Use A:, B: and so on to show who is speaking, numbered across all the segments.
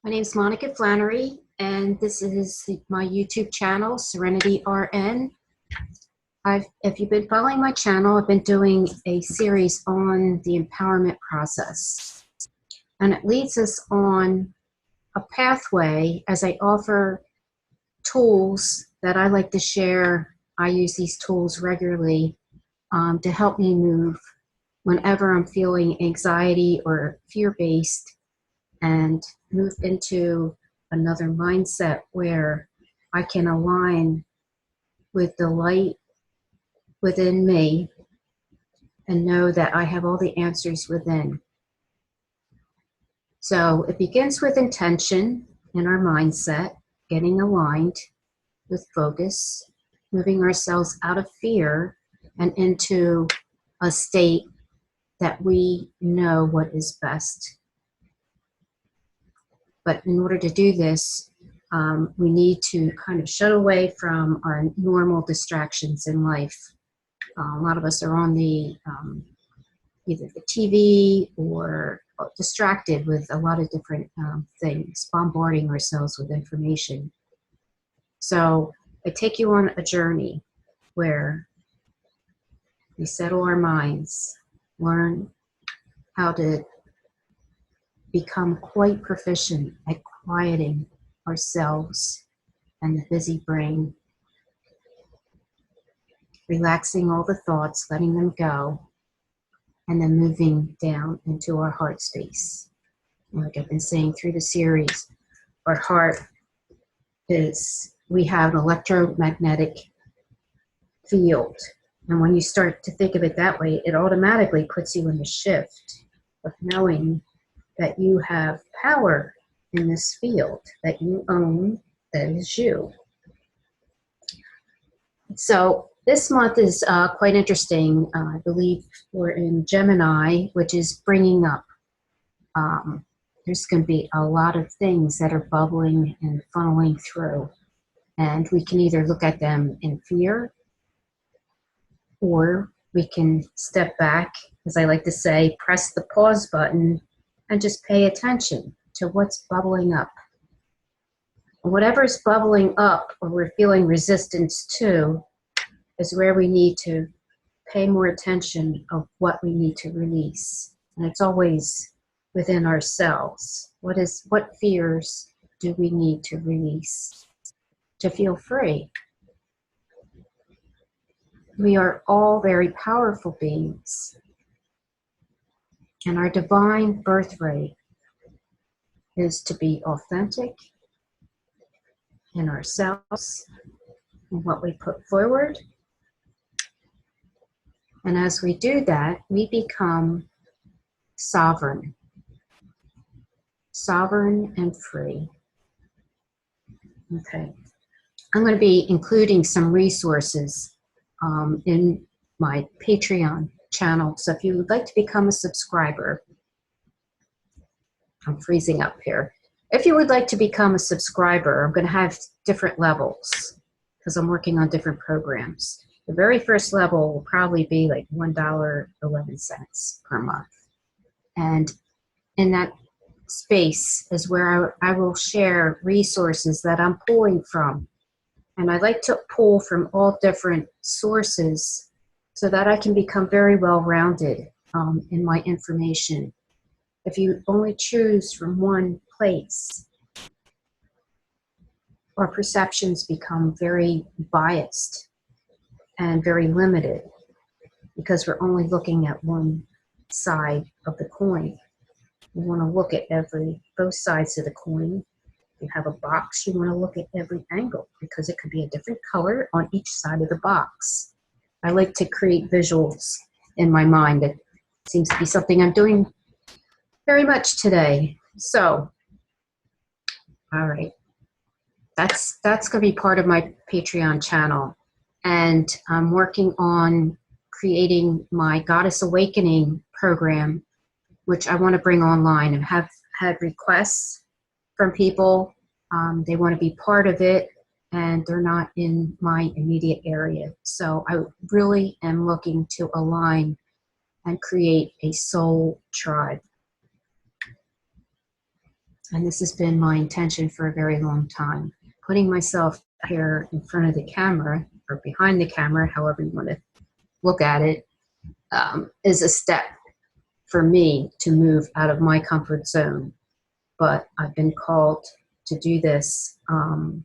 A: My name is Monica Flannery, and this is my YouTube channel, Serenity RN. If you've been following my channel, I've been doing a series on the empowerment process. And it leads us on a pathway as I offer tools that I like to share. I use these tools regularly to help me move whenever I'm feeling anxiety or fear-based, and move into another mindset where I can align with the light within me and know that I have all the answers within. So it begins with intention in our mindset, getting aligned with focus, moving ourselves out of fear and into a state that we know what is best. But in order to do this, we need to kind of shut away from our normal distractions in life. A lot of us are on the either the TV or distracted with a lot of different things, bombarding ourselves with information. So I take you on a journey where we settle our minds, learn how to become quite proficient at quieting ourselves and the busy brain, relaxing all the thoughts, letting them go, and then moving down into our heart space. Like I've been saying through the series, our heart we have an electromagnetic field. And when you start to think of it that way, it automatically puts you in the shift of knowing that you have power in this field, that you own, that is you. So this month is quite interesting. I believe we're in Gemini, which is bringing up. There's going to be a lot of things that are bubbling and funneling through. And we can either look at them in fear, or we can step back, as I like to say, press the pause button and just pay attention to what's bubbling up. Whatever's bubbling up or we're feeling resistance to is where we need to pay more attention of what we need to release. And it's always within ourselves. What fears do we need to release to feel free? We are all very powerful beings. And our divine birthright is to be authentic in ourselves and what we put forward. And as we do that, we become sovereign and free. Okay. I'm going to be including some resources in my Patreon channel. So if you would like to become a subscriber, I'm freezing up here. If you would like to become a subscriber, I'm going to have different levels because I'm working on different programs. The very first level will probably be like $1.11 per month. And in that space is where I will share resources that I'm pulling from. And I like to pull from all different sources so that I can become very well-rounded in my information. If you only choose from one place, our perceptions become very biased and very limited because we're only looking at one side of the coin. You want to look at both sides of the coin. If you have a box, you want to look at every angle because it could be a different color on each side of the box. I like to create visuals in my mind. That seems to be something I'm doing very much today. So, all right. That's going to be part of my Patreon channel. And I'm working on creating my Goddess Awakening program, which I want to bring online, and have had requests from people. They want to be part of it, and they're not in my immediate area. So I really am looking to align and create a soul tribe. And this has been my intention for a very long time. Putting myself here in front of the camera or behind the camera, however you want to look at it, is a step for me to move out of my comfort zone. But I've been called to do this, and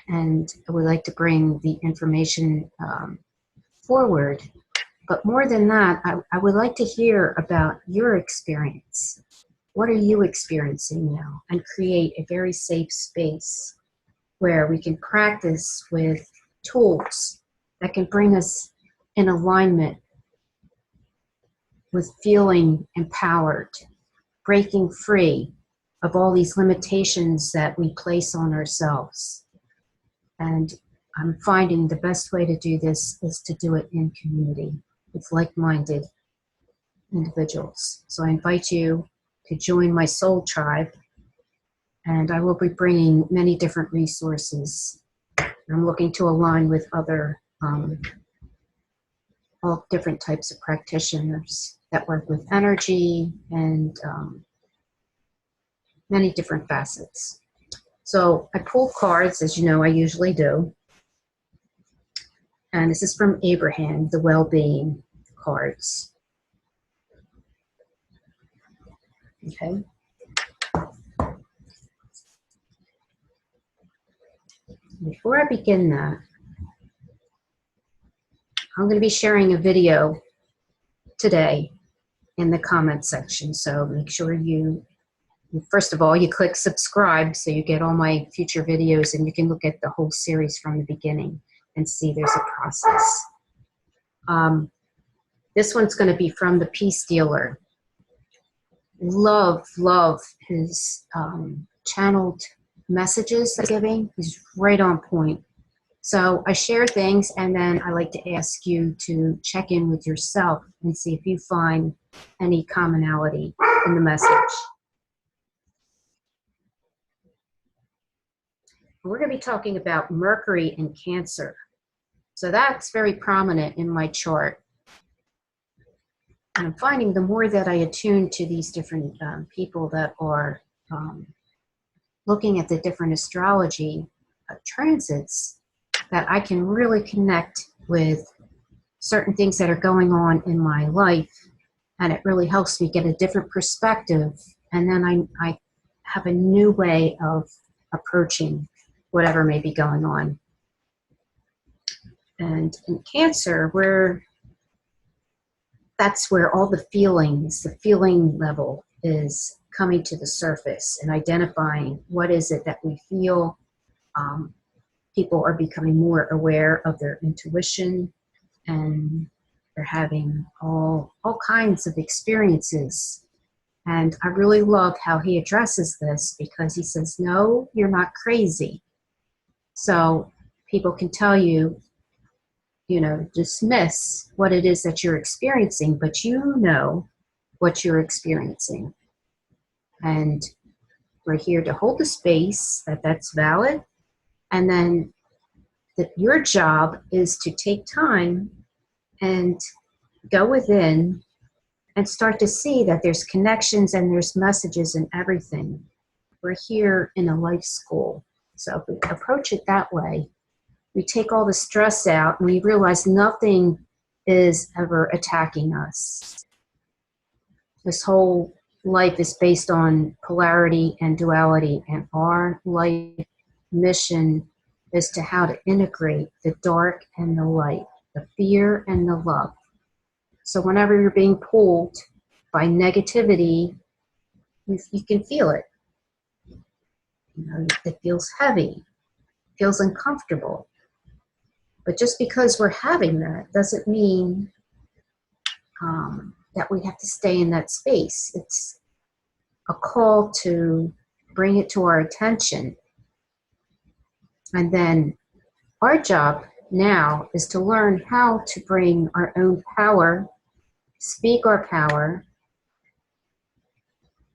A: I would like to bring the information forward. But more than that, I would like to hear about your experience. What are you experiencing now? And create a very safe space where we can practice with tools that can bring us in alignment with feeling empowered, breaking free of all these limitations that we place on ourselves. And I'm finding the best way to do this is to do it in community with like-minded individuals. So I invite you to join my soul tribe, and I will be bringing many different resources. I'm looking to align with other, all different types of practitioners that work with energy and many different facets. So I pulled cards, as you know I usually do. And this is from Abraham, the well-being cards. Okay. Before I begin that, I'm going to be sharing a video today in the comment section. So make sure you, first of all, you click subscribe so you get all my future videos, and you can look at the whole series from the beginning and see there's a process. This one's going to be from the Peace Dealer. Love his channeled messages he's giving. He's right on point. So I share things, and then I like to ask you to check in with yourself and see if you find any commonality in the message. We're going to be talking about Mercury and Cancer. So that's very prominent in my chart. And I'm finding the more that I attune to these different people that are looking at the different astrology transits, that I can really connect with certain things that are going on in my life, and it really helps me get a different perspective, and then I have a new way of approaching whatever may be going on. And in Cancer, that's where all the feelings, the feeling level is coming to the surface and identifying what is it that we feel. People are becoming more aware of their intuition, and they're having all kinds of experiences. And I really love how he addresses this, because he says, no, you're not crazy. So people can tell you, dismiss what it is that you're experiencing, but you know what you're experiencing. And we're here to hold the space that's valid. And then that your job is to take time and go within and start to see that there's connections and there's messages in everything. We're here in a life school. So if we approach it that way, we take all the stress out and we realize nothing is ever attacking us. This whole life is based on polarity and duality, and our life mission is to how to integrate the dark and the light, the fear and the love. So whenever you're being pulled by negativity, you can feel it. It feels heavy, feels uncomfortable. But just because we're having that doesn't mean that we have to stay in that space. It's a call to bring it to our attention. And then our job now is to learn how to bring our own power, speak our power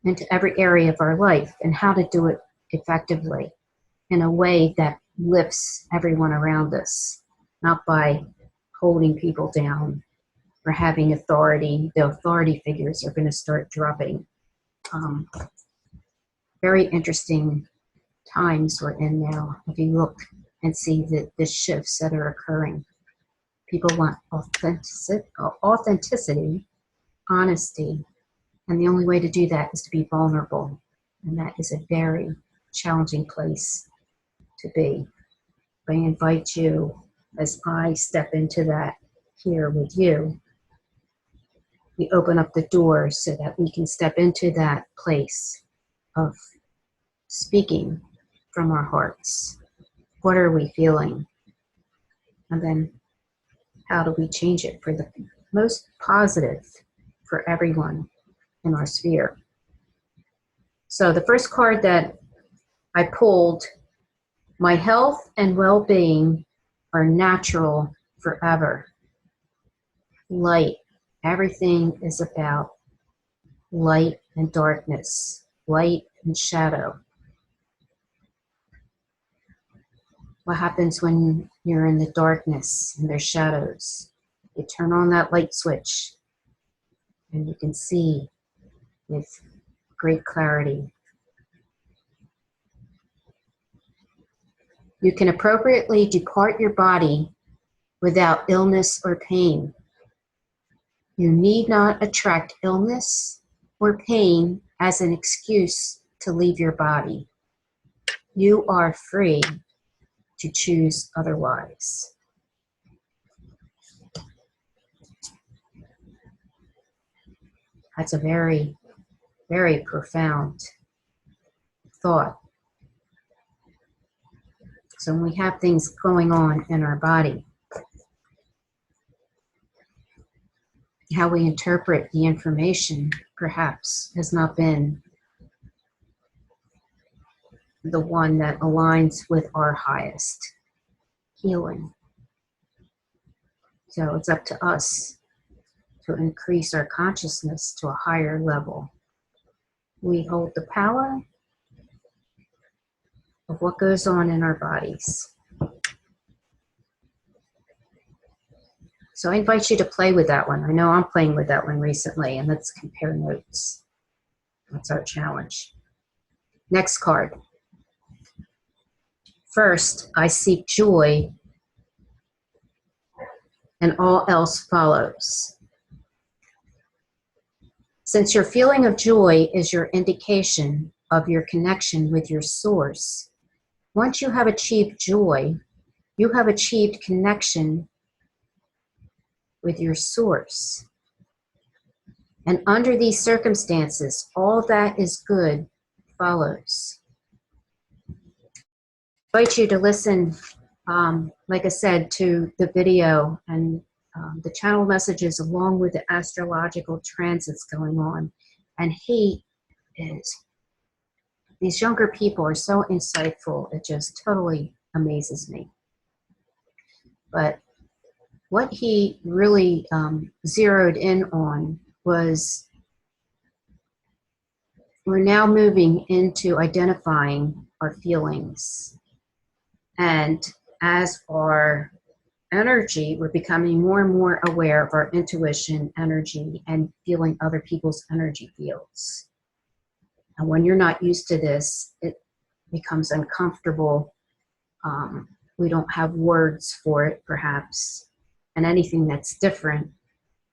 A: into every area of our life, and how to do it effectively in a way that lifts everyone around us, not by holding people down or having authority. The authority figures are going to start dropping. um, very interesting times we're in now. If you look and see the shifts that are occurring, people want authenticity, honesty, and the only way to do that is to be vulnerable, and that is a very challenging place to be. I invite you, as I step into that here with you, we open up the door so that we can step into that place of speaking from our hearts. What are we feeling? And then how do we change it for the most positive for everyone in our sphere? So the first card that I pulled, my health and well-being are natural forever. Light. Everything is about light and darkness, light and shadow. What happens when you're in the darkness and there's shadows? You turn on that light switch and you can see with great clarity. You can appropriately depart your body without illness or pain. You need not attract illness or pain as an excuse to leave your body. You are free to choose otherwise. That's a very, very profound thought. So when we have things going on in our body, how we interpret the information perhaps has not been the one that aligns with our highest healing. So it's up to us to increase our consciousness to a higher level. We hold the power of what goes on in our bodies. So I invite you to play with that one. I know I'm playing with that one recently, and let's compare notes. That's our challenge. Next card. First, I seek joy, and all else follows. Since your feeling of joy is your indication of your connection with your source, once you have achieved joy, you have achieved connection with your source. And under these circumstances, all that is good follows. I invite you to listen, like I said, to the video and the channel messages along with the astrological transits going on. And these younger people are so insightful, it just totally amazes me. But what he really zeroed in on was we're now moving into identifying our feelings. And as our energy, we're becoming more and more aware of our intuition, energy, and feeling other people's energy fields. And when you're not used to this, it becomes uncomfortable. We don't have words for it, perhaps. And anything that's different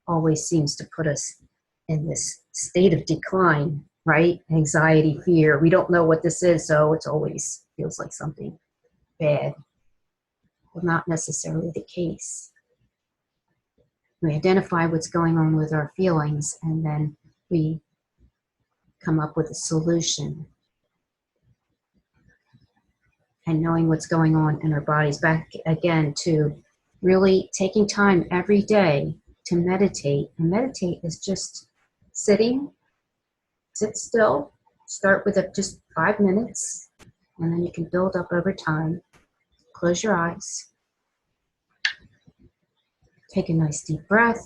A: always seems to put us in this state of decline, right? Anxiety, fear. We don't know what this is, so it always feels like something bad. Well, not necessarily the case. We identify what's going on with our feelings, and then we come up with a solution. And knowing what's going on in our bodies. Back again to really taking time every day to meditate. And meditate is just sitting, sit still, start with just 5 minutes, and then you can build up over time. Close your eyes. Take a nice deep breath.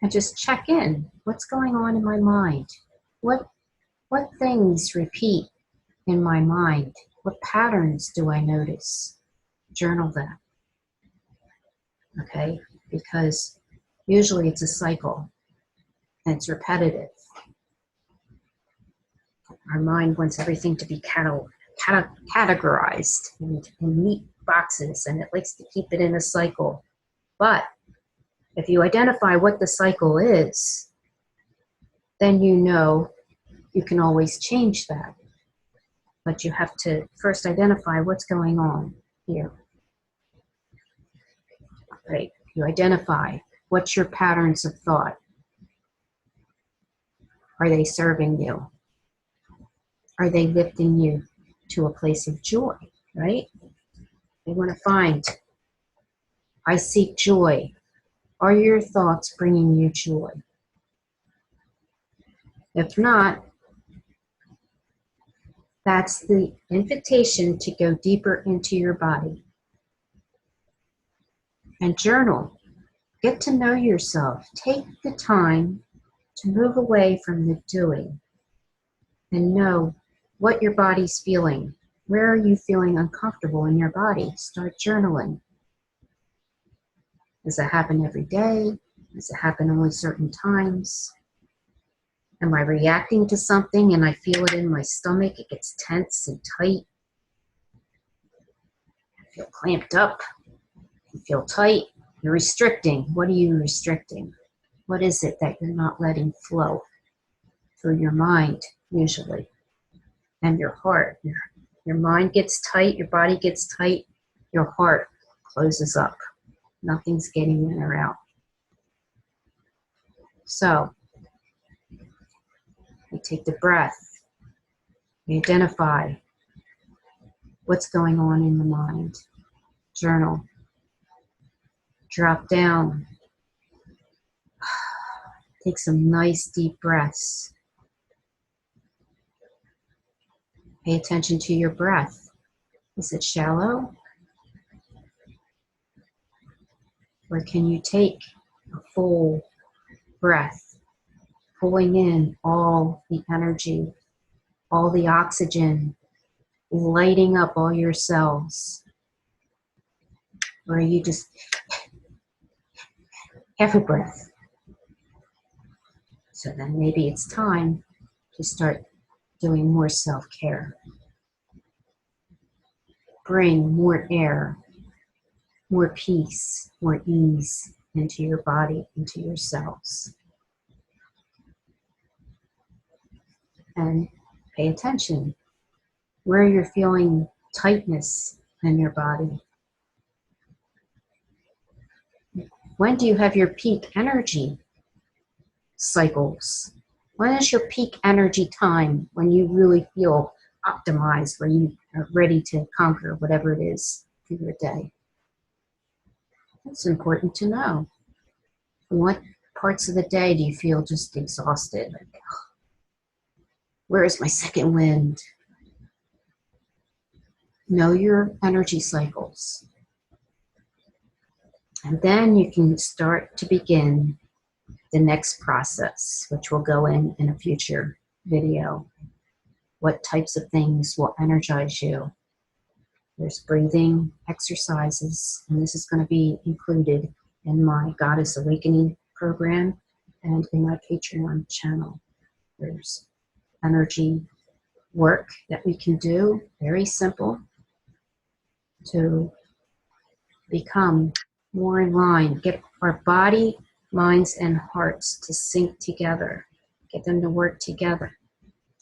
A: And just check in. What's going on in my mind? What things repeat in my mind? What patterns do I notice? Journal that. Okay? because usually it's a cycle and it's repetitive. Our mind wants everything to be categorized in neat boxes, and it likes to keep it in a cycle. But if you identify what the cycle is, then you know you can always change that. But you have to first identify what's going on here. Right? You identify what's your patterns of thought. Are they serving you? Are they lifting you to a place of joy, right? You want to find, I seek joy. Are your thoughts bringing you joy? If not, that's the invitation to go deeper into your body. And journal. Get to know yourself. Take the time to move away from the doing and know what your body's feeling. Where are you feeling uncomfortable in your body? Start journaling. Does it happen every day? Does it happen only certain times? Am I reacting to something and I feel it in my stomach? It gets tense and tight. I feel clamped up. You feel tight. You're restricting. What are you restricting? What is it that you're not letting flow through your mind, usually, and your heart? Your mind gets tight, your body gets tight, your heart closes up. Nothing's getting in or out. So, you take the breath, you identify what's going on in the mind, journal, drop down, take some nice deep breaths. Pay attention to your breath. Is it shallow? Or can you take a full breath, pulling in all the energy, all the oxygen, lighting up all your cells? Or are you just half a breath? So then maybe it's time to start doing more self-care. Bring more air, more peace, more ease into your body, into your cells. And pay attention where you're feeling tightness in your body. When do you have your peak energy cycles? When is your peak energy time when you really feel optimized, where you are ready to conquer whatever it is for your day? It's important to know. What parts of the day do you feel just exhausted? Like, where is my second wind? Know your energy cycles. And then you can start to begin the next process, which will go in a future video. What types of things will energize you? There's breathing exercises, and this is going to be included in my Goddess Awakening program and in my Patreon channel. There's energy work that we can do, very simple, to become more in line, get our body, minds, and hearts to sync together, get them to work together.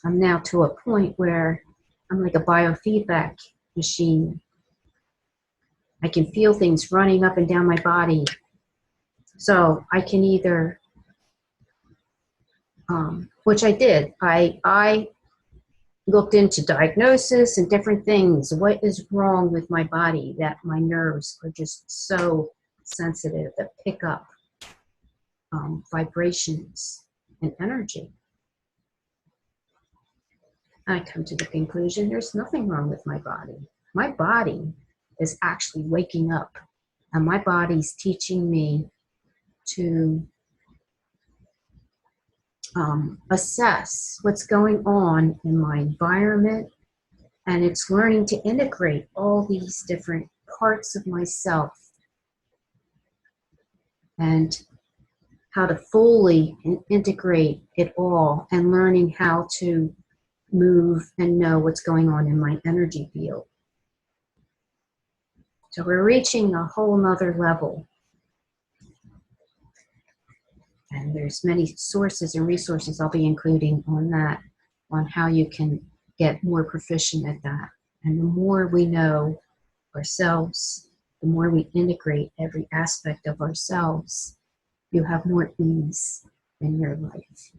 A: I'm now to a point where I'm like a biofeedback machine. I can feel things running up and down my body. So I can either, which I did, I looked into diagnosis and different things. What is wrong with my body that my nerves are just so sensitive that pick up vibrations and energy? I come to the conclusion there's nothing wrong with my body. My body is actually waking up, and my body's teaching me to assess what's going on in my environment, and it's learning to integrate all these different parts of myself and how to fully integrate it all, and learning how to move and know what's going on in my energy field. So we're reaching a whole nother level. And there's many sources and resources I'll be including on that, on how you can get more proficient at that. And the more we know ourselves, the more we integrate every aspect of ourselves, you have more ease in your life.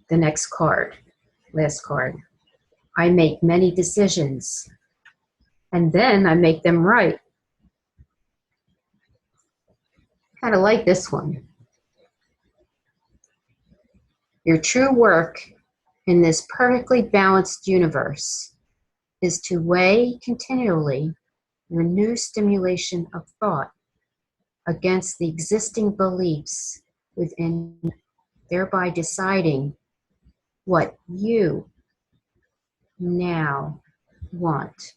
A: The next card, last card. I make many decisions, and then I make them right. Kind of like this one. Your true work in this perfectly balanced universe is to weigh continually your new stimulation of thought against the existing beliefs within, thereby deciding what you now want.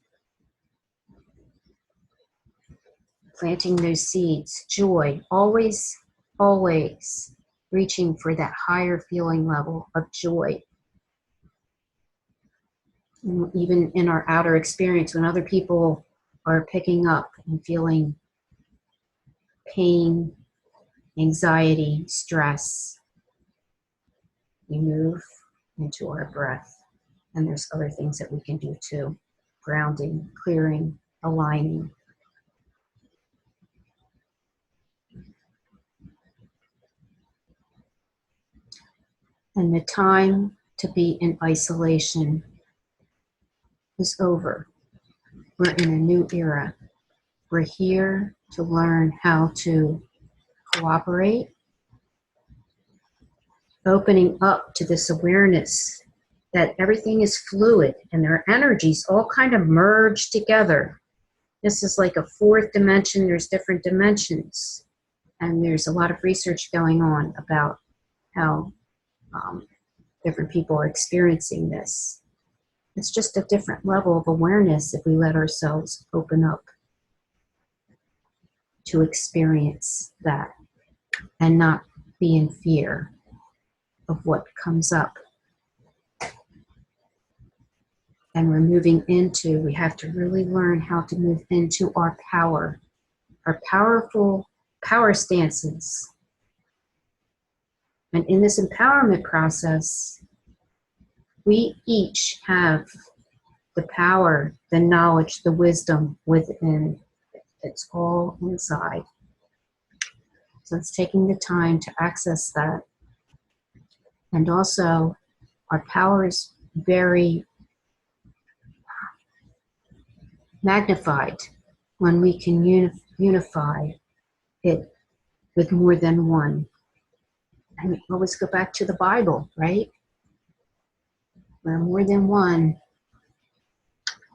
A: Planting those seeds, joy, always, always reaching for that higher feeling level of joy. And even in our outer experience, when other people are picking up and feeling pain, anxiety, stress, we move into our breath. And there's other things that we can do too. Grounding, clearing, aligning. And the time to be in isolation is over. We're in a new era. We're here to learn how to cooperate, opening up to this awareness that everything is fluid and their energies all kind of merge together. This is like a fourth dimension. There's different dimensions. And there's a lot of research going on about how different people are experiencing this. It's just a different level of awareness if we let ourselves open up to experience that and not be in fear of what comes up. And we're moving into, we have to really learn how to move into our power, our powerful power stances. And in this empowerment process, we each have the power, the knowledge, the wisdom within. It's all inside. So it's taking the time to access that. And also, our power is very magnified when we can unify it with more than one. And we always go back to the Bible, right? Where more than one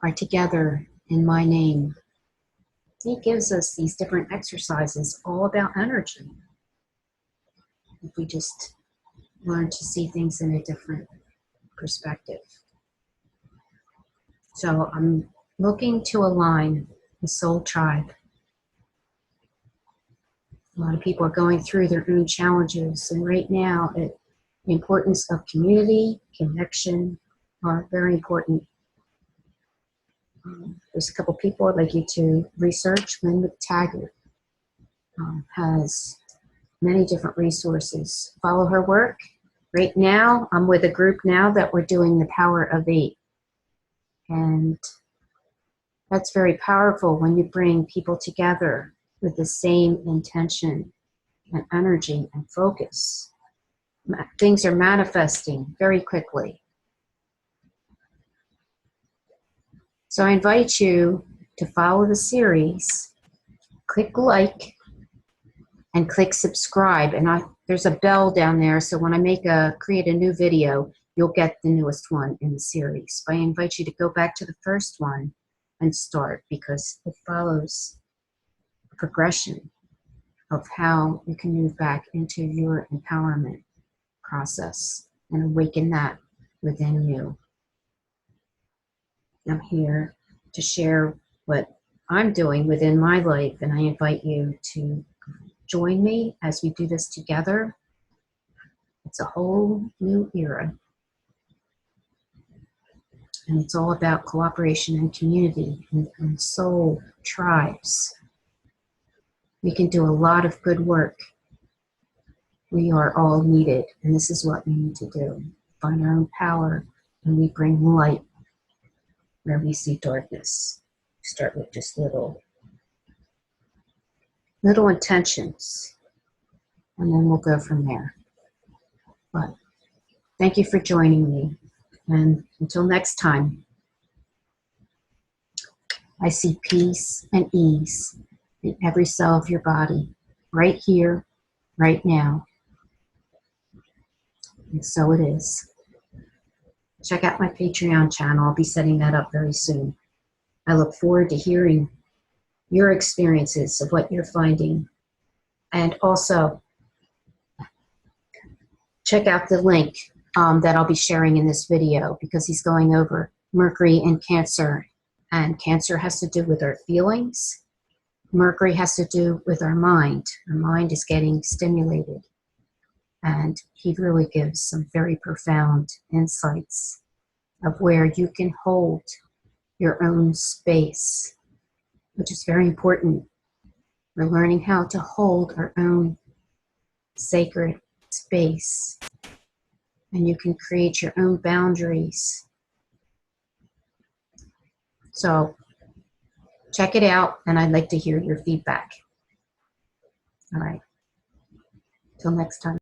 A: are together in my name. He gives us these different exercises all about energy. If we just learn to see things in a different perspective. So I'm looking to align the soul tribe. A lot of people are going through their own challenges, and right now the importance of community, connection are very important. There's a couple people I'd like you to research. Lynn McTaggart has many different resources. Follow her work. Right now, I'm with a group now that we're doing the Power of 8. And that's very powerful when you bring people together with the same intention and energy and focus. Things are manifesting very quickly. So I invite you to follow the series, click like, and click subscribe. And there's a bell down there, so when I create a new video, you'll get the newest one in the series. But I invite you to go back to the first one and start, because it follows a progression of how you can move back into your empowerment process and awaken that within you. I'm here to share what I'm doing within my life, and I invite you to join me as we do this together. It's a whole new era, and it's all about cooperation and community and soul tribes. We can do a lot of good work. We are all needed, and this is what we need to do. Find our own power, and we bring light where we see darkness. Start with just little intentions, and then we'll go from there. But thank you for joining me, and until next time, I see peace and ease in every cell of your body, right here, right now, and so it is. Check out my Patreon channel. I'll be setting that up very soon. I look forward to hearing your experiences of what you're finding. And also, check out the link that I'll be sharing in this video, because he's going over Mercury and Cancer. And Cancer has to do with our feelings. Mercury has to do with our mind. Our mind is getting stimulated. And he really gives some very profound insights of where you can hold your own space, which is very important. We're learning how to hold our own sacred space, and you can create your own boundaries. So check it out, and I'd like to hear your feedback. All right, till next time.